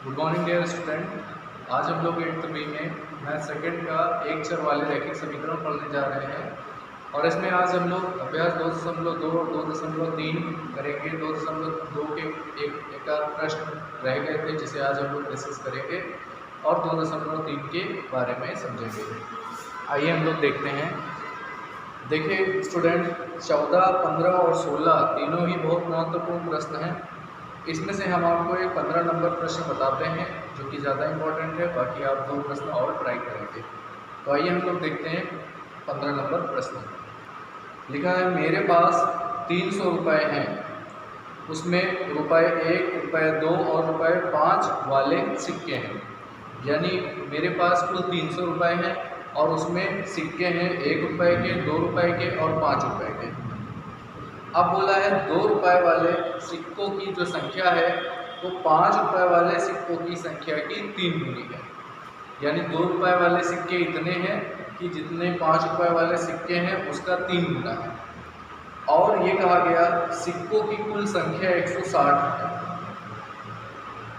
Good morning dear student. आज हम लोग 8th बी में मैथ सेकंड का एक चर वाले रैखिक समीकरण पढ़ने जा रहे हैं और इसमें आज हम लोग अभ्यास 2.2 और 2.3 करेंगे। 2.2 के एक आध प्रश्न रह गए थे जिसे आज हम लोग डिस्कस करेंगे और 2.3 के बारे में समझेंगे। आइए हम लोग देखते हैं। देखिए स्टूडेंट, 14, 15 और 16 तीनों ही बहुत महत्वपूर्ण प्रश्न हैं। इसमें से हम आपको एक 15 नंबर प्रश्न बताते हैं जो कि ज़्यादा इम्पोर्टेंट है, बाकी आप 2 प्रश्न और ट्राई करेंगे। तो आइए हम लोग देखते हैं 15 नंबर प्रश्न। लिखा है मेरे पास 300 रुपये हैं, उसमें रुपये 1, रुपये 2 और रुपये 5 वाले सिक्के हैं। यानी मेरे पास कुल 300 रुपये हैं और उसमें सिक्के हैं 1 रुपये के, 2 रुपये के और 5 रुपये के। अब बोला है 2 रुपये वाले सिक्कों की जो संख्या है वो 5 रुपये वाले सिक्कों की संख्या की 3 गुनी है। यानी 2 रुपये वाले सिक्के इतने हैं कि जितने 5 रुपये वाले सिक्के हैं उसका 3 गुना है। और ये कहा गया सिक्कों की कुल संख्या 160 है।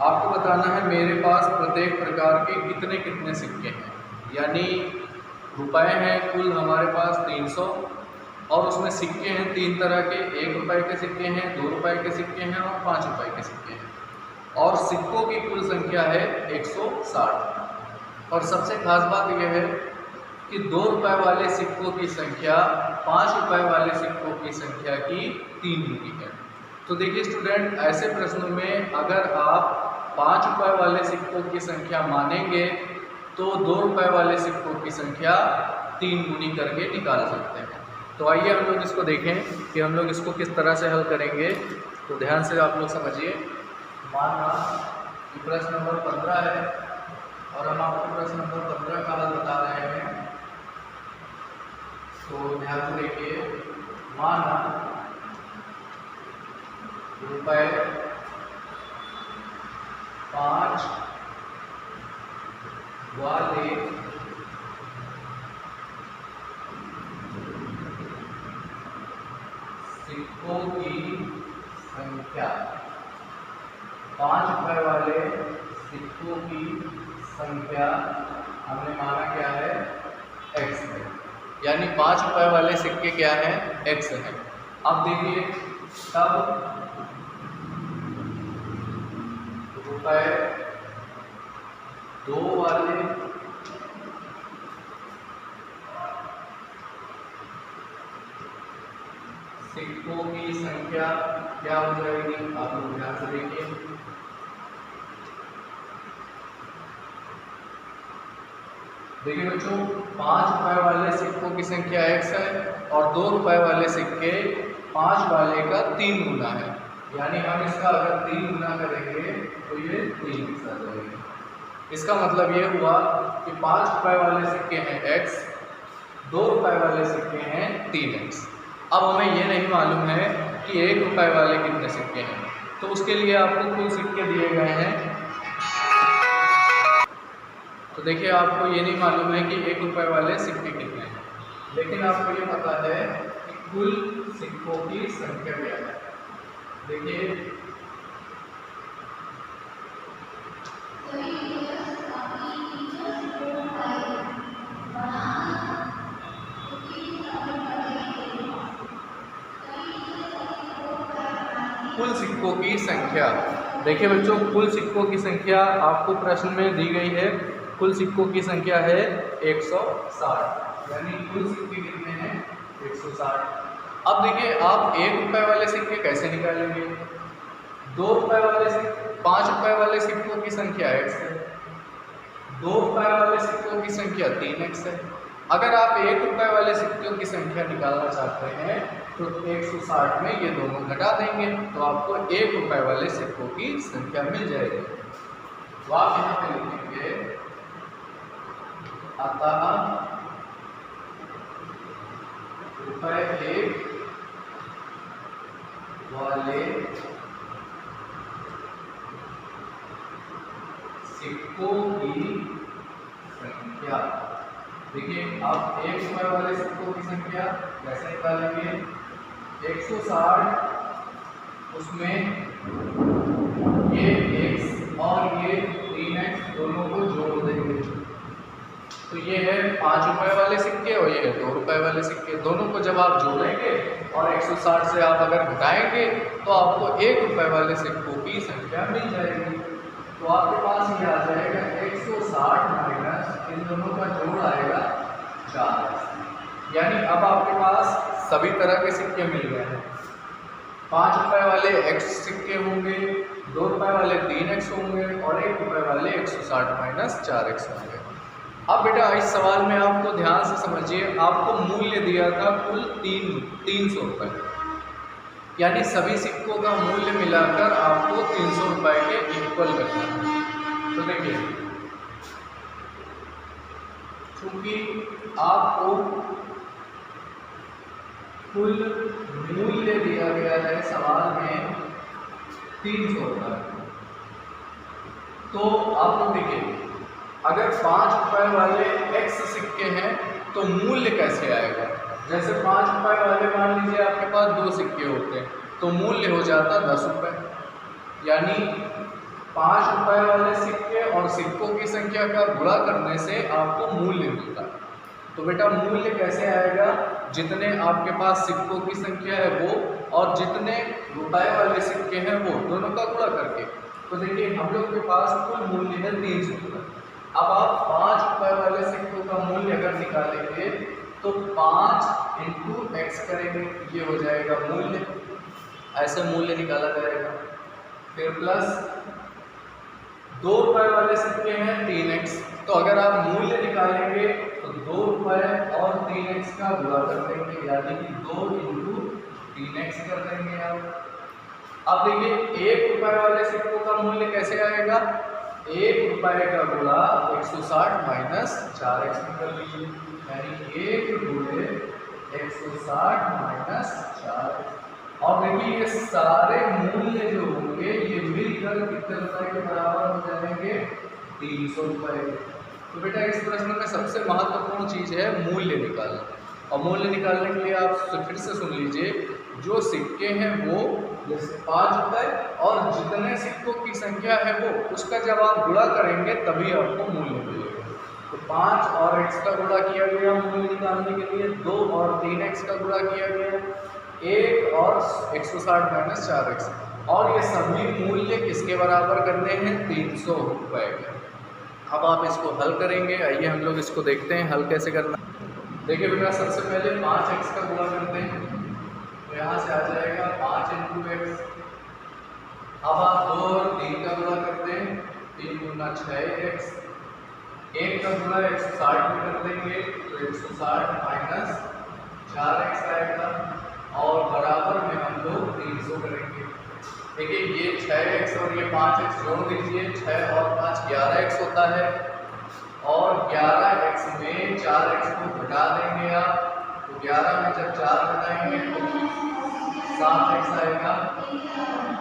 आपको बताना है मेरे पास प्रत्येक प्रकार के कितने कितने सिक्के हैं। यानी रुपये हैं कुल हमारे पास 300 और उसमें सिक्के हैं 3 तरह के, 1 रुपये के सिक्के हैं, 2 रुपये के सिक्के हैं और 5 रुपये के सिक्के हैं। और सिक्कों की कुल संख्या है 160। और सबसे खास बात यह है कि 2 रुपये वाले सिक्कों की संख्या 5 रुपये वाले सिक्कों की संख्या की 3 गुनी है। तो देखिए स्टूडेंट, ऐसे प्रश्नों में अगर आप 5 रुपये वाले सिक्कों की संख्या मानेंगे तो 2 रुपये वाले सिक्कों की संख्या 3 गुनी करके निकाल सकते हैं। तो आइए हम लोग इसको देखें कि हम लोग इसको किस तरह से हल करेंगे। तो ध्यान से आप लोग समझिए। माना कि प्रश्न नंबर 15 है और हम आपको प्रश्न नंबर 15 का हल बता रहे हैं। तो ध्यान से देखिए। माना रुपये 5 वाले सिक्कों की संख्या, 5 रुपये वाले सिक्कों की संख्या हमने माना क्या है, x है। यानी 5 रुपये वाले सिक्के क्या हैं, x है। अब देखिए तब रुपये 2 वाले सिक्कों की संख्या क्या हो जाएगी, आप लोग ध्यान से देखिए। देखिए बच्चों, 5 रुपये वाले सिक्कों की संख्या x है और 2 रुपये वाले सिक्के 5 वाले का 3 गुना है। यानी हम इसका अगर 3 गुना करेंगे तो ये 3x आ जाएगा। इसका मतलब ये हुआ कि 5 रुपये वाले सिक्के हैं x, 2 रुपये वाले सिक्के हैं 3x। अब हमें ये नहीं मालूम है कि 1 रुपये वाले कितने सिक्के हैं, तो उसके लिए आपको कुल सिक्के दिए गए हैं। तो देखिए आपको ये नहीं मालूम है कि 1 रुपये वाले सिक्के कितने हैं, लेकिन आपको ये पता है कि कुल सिक्कों की संख्या क्या है। देखिए कुल सिक्कों की संख्या, देखिए बच्चों कुल सिक्कों की संख्या आपको प्रश्न में दी गई है। कुल सिक्कों की संख्या है 160। यानी कुल सिक्के कितने हैं, 160। अब देखिए आप 1 रुपये वाले सिक्के कैसे निकालेंगे। 2 रुपये वाले सिक्के, 5 रुपये वाले सिक्कों की संख्या x है, 2 रुपये वाले सिक्कों की संख्या 3x है। अगर आप 1 रुपये वाले सिक्कों की संख्या निकालना चाहते हैं तो 160 में ये दोनों घटा देंगे तो आपको 1 रुपये वाले सिक्कों की संख्या मिल जाएगी। तो आप यहाँ पे लिखेंगे अतः रुपये 1 वाले सिक्कों की संख्या। देखिए आप 1 रुपये वाले सिक्कों की संख्या कैसे निकालेंगे, 160 उसमें ये x और ये तो ये है 5 रुपए वाले सिक्के और ये है 2 रुपए वाले सिक्के। दोनों को जब आप जोड़ेंगे और 160 से आप अगर घटाएंगे तो आपको 1 रुपए वाले सिक्कों की संख्या मिल जाएगी। तो आपके पास ये आ जाएगा 160 माइनस इन दोनों का जोड़ आएगा 4। यानी अब आपके पास सभी तरह के सिक्के मिल गए हैं। 5 रुपए वाले x सिक्के होंगे, 2 रुपए वाले 3x होंगे और 1 रुपए वाले 160 माइनस 4x होंगे। अब बेटा इस सवाल में आपको ध्यान से समझिए, आपको मूल्य दिया था कुल 300 रुपये, यानी सभी सिक्कों का मूल्य मिलाकर आपको 300 रुपये के इक्वल करना है। तो देखिए, चूंकि आपको कुल मूल्य दिया गया है सवाल में 300 रुपये, तो आप लोग देखिए अगर 5 रुपए वाले x सिक्के हैं तो मूल्य कैसे आएगा। जैसे 5 रुपए वाले मान लीजिए आपके पास 2 सिक्के होते हैं तो मूल्य हो जाता 10 रुपये, यानी 5 रुपए वाले सिक्के और सिक्कों की संख्या का गुणा करने से आपको मूल्य मिलता है। तो बेटा मूल्य कैसे आएगा, जितने आपके पास सिक्कों की संख्या है वो और जितने रुपए वाले सिक्के हैं वो दोनों का गुणा करके। तो देखिए हम लोग के पास कुल मूल्य है 300 रुपये। अब आप 5 रुपए वाले सिक्कों का मूल्य अगर निकालेंगे तो 5 इंटू एक्स करेंगे, ये हो जाएगा मूल्य, ऐसे मूल्य निकाला जाएगा। फिर प्लस 2 रुपए वाले सिक्के हैं 3x, तो अगर आप मूल्य निकालेंगे तो 2 रुपए और 3x का गुणा कर देंगे, यानी कि 2 इंटू 3x कर देंगे आप। अब देखिए 1 रुपए वाले सिक्कों का मूल्य कैसे आएगा, 1 रुपए का गुणा 160 माइनस 4x कर लीजिए, यानी 1 गुणे 160 माइनस 4। और देखिए ये सारे मूल्य जो होंगे ये मिलकर कितने रुपए के बराबर हो जाएंगे, 300 रुपए। तो बेटा इस प्रश्न में सबसे महत्वपूर्ण चीज है मूल्य निकालना, और मूल्य निकालने के लिए आप फिर से सुन लीजिए, जो सिक्के हैं वो जैसे 5 रुपए और जितने सिक्कों की संख्या है वो उसका जब आप गुणा करेंगे तभी आपको मूल्य मिलेगा। तो 5 और x का गुणा किया गया मूल्य निकालने के लिए, 2 और 3x का गुणा किया गया, 1 और 160 माइनस 4x, और ये सभी मूल्य किसके बराबर करने हैं, 300 रुपए के। अब आप इसको हल करेंगे, आइए हम लोग इसको देखते हैं हल कैसे करना। देखिए बेटा सबसे पहले 5x का गुणा करते हैं, तो यहाँ से आ जाएगा 5 इंटू एक्स। अब आप 2 और 3 का गुणा करते हैं, 3 गुना 6x, 1 का गुणा 160 में कर देंगे तो 160 माइनस 4x आएगा, और बराबर में हम लोग 300 करेंगे। देखिए ये 6x और ये 5x जोड़ दीजिए, 6 और 5 11x होता है, और 11x में 4x को घटा देंगे आप, तो 11 में जब 4 घटाएंगे तो 7x आएगा,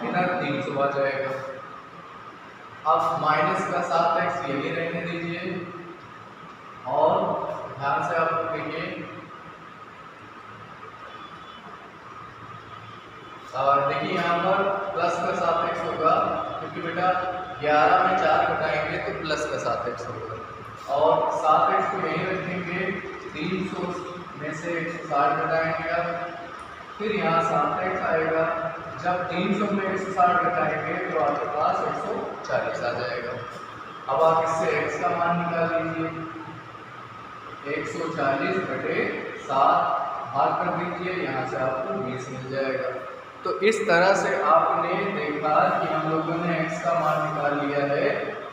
इधर 300 आ जाएगा। अब माइनस का 7x यही रहने दीजिए, और ध्यान से आप देखिए, देखिए यहाँ पर प्लस का 7x होगा, क्योंकि बेटा 11 में 4 घटाएंगे तो प्लस का 7x होगा, और 7x को यहीं रखेंगे, 300 में से 160 घटाएंगे आप, फिर यहाँ 7x आएगा, जब 300 में 160 घटाएंगे तो आपके पास 140 आ जाएगा। अब आप इससे x का मान निकाल लीजिए, 140 बटे 7 भाग कर दीजिए, यहाँ से आपको 20 मिल जाएगा। तो इस तरह से आपने देखा कि हम लोगों ने x का मान निकाल लिया है,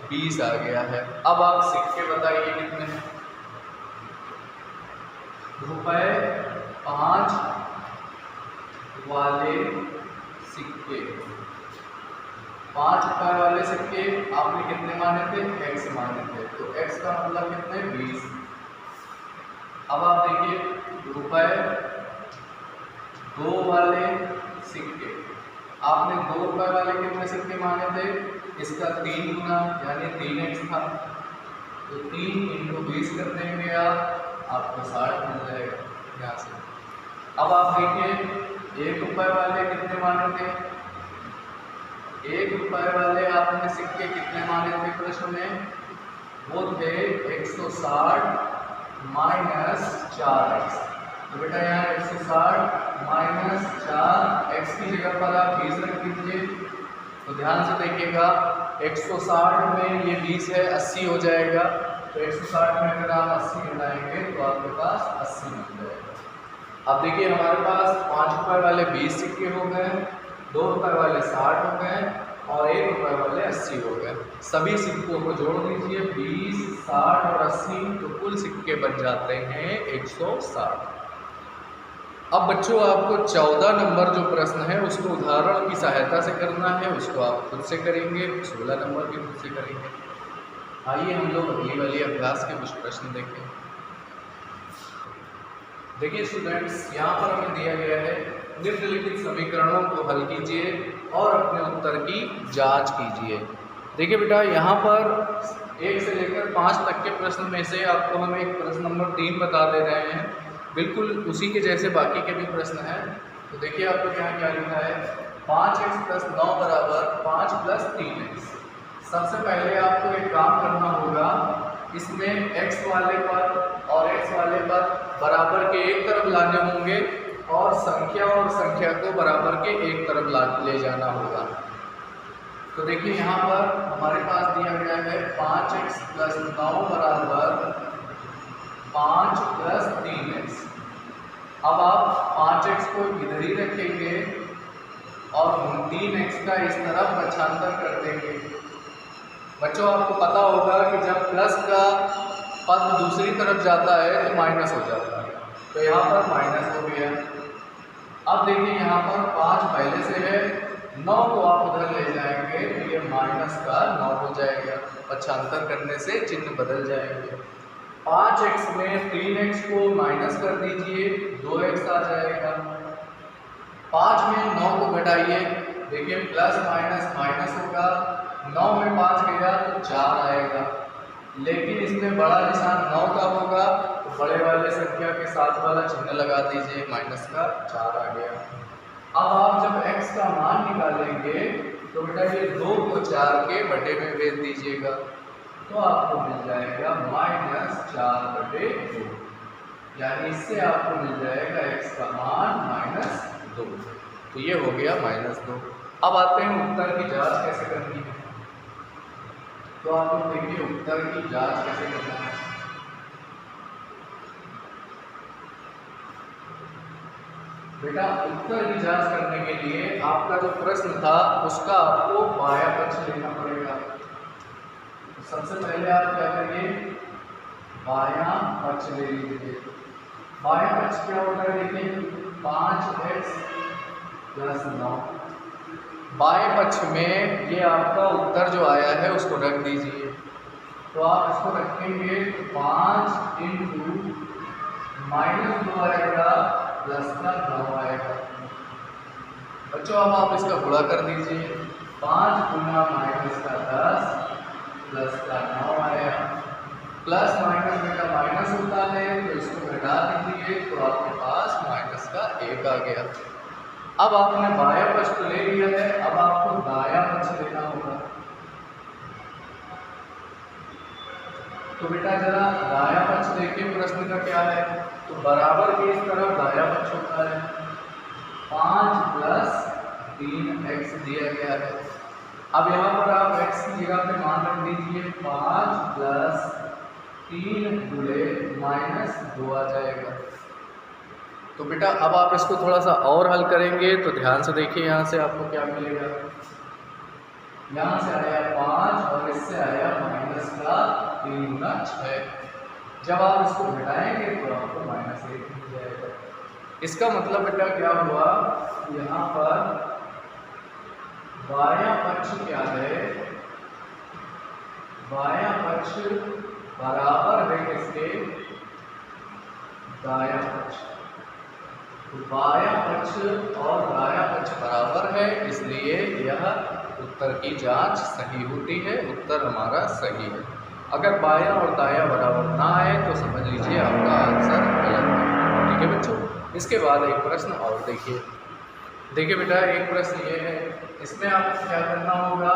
20 आ गया है। अब आप सिक्के बताइए कितने हैं, रुपए 5 वाले सिक्के, 5 रुपए वाले सिक्के आपने कितने माने थे, x माने थे, तो x का मतलब कितने, 20। अब आप देखिए रुपए 2 वाले सिक्के, आपने 2 रुपए वाले कितने सिक्के माने थे, इसका 3 गुना यानी 3x था, तो 3 इंटू 20 कर देंगे आपको 60 मिल जाएगा यहाँ से। अब आप देखिए 1 रुपए वाले कितने माने थे, 1 रुपए वाले आपने सिक्के कितने माने थे प्रश्न में, वो थे 160 माइनस 4x। तो बेटा यहाँ 160 माइनस 4x की जगह पर आप 20 रख दीजिए। तो ध्यान से देखिएगा, 160 में ये 20 है, 80 हो जाएगा। तो 160 में अगर आप 80 मिलाएंगे तो आपके पास 80 मिल जाएगा। अब देखिए हमारे पास 5 रुपये वाले 20 सिक्के हो गए, 2 रुपये वाले 60 हो गए और 1 रुपये वाले 80 हो गए। सभी सिक्कों को जोड़ दीजिए, 20, 60 और 80, तो कुल सिक्के बन जाते हैं 160। अब बच्चों आपको 14 नंबर जो प्रश्न है उसको उदाहरण की सहायता से करना है, उसको आप खुद से करेंगे, 16 नंबर भी खुद से करेंगे। आइए हम लोग अगली वाली अभ्यास के कुछ प्रश्न देखें। देखिए स्टूडेंट्स, यहाँ पर हमें दिया गया है निम्नलिखित समीकरणों को हल कीजिए और अपने उत्तर की जांच कीजिए। देखिए बेटा, यहाँ पर 1 से लेकर 5 तक के प्रश्न में से आपको हम एक प्रश्न नंबर 3 बता दे रहे हैं, बिल्कुल उसी के जैसे बाकी के भी प्रश्न हैं। तो देखिए आपको यहाँ क्या लिखा है, 5x + 9 = 5 + 3x। सबसे पहले आपको एक काम करना होगा, इसमें x वाले पर और x वाले पर बराबर के एक तरफ लाने होंगे और संख्या को बराबर के एक तरफ ले जाना होगा। तो देखिए यहाँ पर हमारे पास दिया गया है 5x + 9 = 5 + 3x। अब आप 5x को इधर ही रखेंगे और 3x का इस तरफ पक्षांतर कर देंगे। बच्चों आपको पता होगा कि जब प्लस का पद दूसरी तरफ जाता है तो माइनस हो जाता है, तो यहाँ पर माइनस हो गया। अब देखिए यहाँ पर 5 पहले से है, 9 को आप उधर ले जाएंगे तो ये माइनस का 9 हो जाएगा। पक्षांतर करने से चिन्ह बदल जाएंगे। 5x में 3x को माइनस कर दीजिए, 2x आ जाएगा। 5 में 9 को घटाइए, देखिए प्लस माइनस माइनस होगा, 9 में 5 गया तो 4 आएगा। लेकिन इसमें बड़ा निशान 9 का होगा, तो बड़े वाले संख्या के साथ वाला चिन्ह लगा दीजिए, माइनस का 4 आ गया। अब आप जब x का मान निकालेंगे तो बेटा ये 2 को 4 के बटे में भेज दीजिएगा, तो आपको मिल जाएगा -4/2, यानी इससे आपको मिल जाएगा x का मान -2। तो ये हो गया -2। अब आते हैं उत्तर की जांच कैसे करनी है। तो आप लोग देखिए उत्तर की जांच कैसे करना है। बेटा उत्तर की जांच करने के लिए आपका जो प्रश्न था उसका आपको बाया पक्ष लेना पड़ेगा। तो सबसे पहले आप क्या करिए, बाया पक्ष ले लीजिए। बाया पक्ष क्या होता है, देखिए 5x + 9। बाएं पक्ष में ये आपका उत्तर जो आया है उसको रख दीजिए। तो आप इसको रखेंगे तो 5 × -2 आएगा, प्लस का 9 आएगा। बच्चों अब आप इसका गुणा कर दीजिए, 5 × -10 प्लस का 9 आया। प्लस माइनस बेटा माइनस होता है, तो इसको घटा दीजिए तो आपके पास माइनस का 1 आ गया। अब आपने बाया पक्ष तो ले लिया है, अब आपको दाया पक्ष लेना होगा। तो बेटा जरा दाया पक्ष देखिए प्रश्न का क्या है। तो बराबर के इस तरफ दाया पक्ष होता है, 5 + 3x दिया गया है। अब यहाँ पर आप x की जगह पे मान रख दीजिए, 5 + 3 × -2 आ जाएगा। तो बेटा अब आप इसको थोड़ा सा और हल करेंगे तो ध्यान से देखिए, यहाँ से आपको क्या मिलेगा। यहाँ से आया 5 और इससे आया -3 × 6। जब आप इसको घटाएंगे तो आपको -1 मिल जाएगा। इसका मतलब बेटा क्या हुआ, यहाँ पर बायां पक्ष क्या है, बायां पक्ष बराबर है किसके, दायां पक्ष। तो बायां पक्ष और दायां पक्ष बराबर है, इसलिए यह उत्तर की जांच सही होती है, उत्तर हमारा सही है। अगर बायां और दायां बराबर ना आए तो समझ लीजिए आपका आंसर गलत है। ठीक है बच्चों, इसके बाद एक प्रश्न और देखिए। देखिए बेटा, एक प्रश्न ये है, इसमें आपको क्या करना होगा,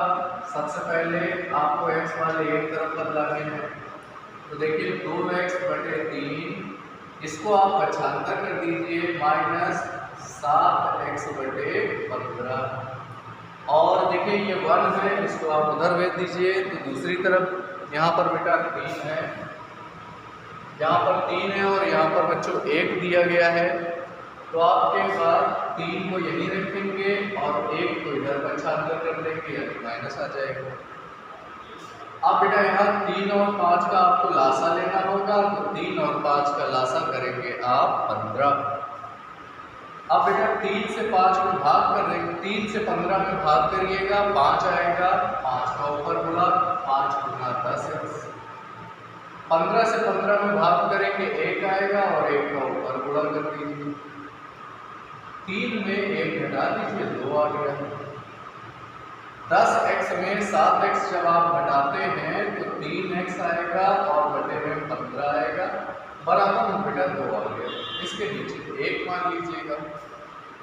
सबसे पहले आपको x वाले एक तरफ बदलाने हैं। तो देखिए 2x/3 इसको आप पक्षांतर कर दीजिए -7x/15। और देखिए ये 1 है, इसको आप उधर भेज दीजिए। तो दूसरी तरफ यहाँ पर बेटा 3 है, यहाँ पर 3 है और यहाँ पर बच्चों 1 दिया गया है। तो आपके पास 3 को यहीं रखेंगे और 1 को इधर पक्षांतर कर देंगे, यानी माइनस आ जाएगा। अब बेटा यहाँ 3 और 5 का आपको लासा लेना होगा। तो 3 और 5 का लासा करेंगे आप 15। अब बेटा 3 से 5 में भाग कर देंगे, 3 से 15 में भाग करिएगा, 5 आएगा, 5 का ऊपर गुणा, 5 गुना 10x। 15 से 15 में भाग करेंगे, 1 आएगा और 1 का ऊपर गुणा कर दीजिए। 3 में 1 घटा दीजिए, 2 आ गया। 10x में 7x जब आप घटाते हैं तो 3x आएगा और बटे में 15 आएगा, बराबर में बेटा 2 आ गया। इसके नीचे 1 मान लीजिएगा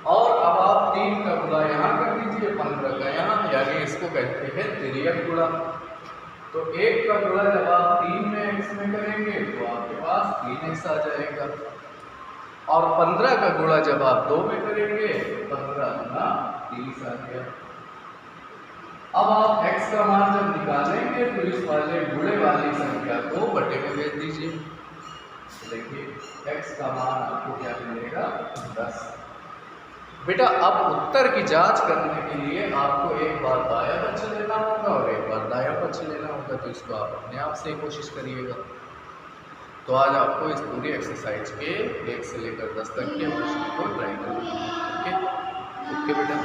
और अब आप 3 का गुणा यहाँ कर दीजिए, 15 का यहाँ, यानी इसको कहते हैं तिर्यक गुणा। तो 1 का गुणा जब आप 3 में x में करेंगे तो आपके पास 3x आ जाएगा और 15 का गुणा जब आप 2 में करेंगे 15 गुना 30 आ गया। अब आप x का मान जब निकालेंगे तो इस वाले गुणे वाली संख्या को बटे में भेज दीजिए। देखिए x का मान आपको क्या मिलेगा, 10। बेटा अब उत्तर की जांच करने के लिए आपको एक बार बायां पक्ष लेना होगा और एक बार दायां पक्ष लेना होगा। तो इसको आप अपने आप से कोशिश करिएगा। तो आज आपको इस पूरी एक्सरसाइज के 1 से लेकर 10 तक के प्रश्न को ट्राई करना है। ओके बेटा।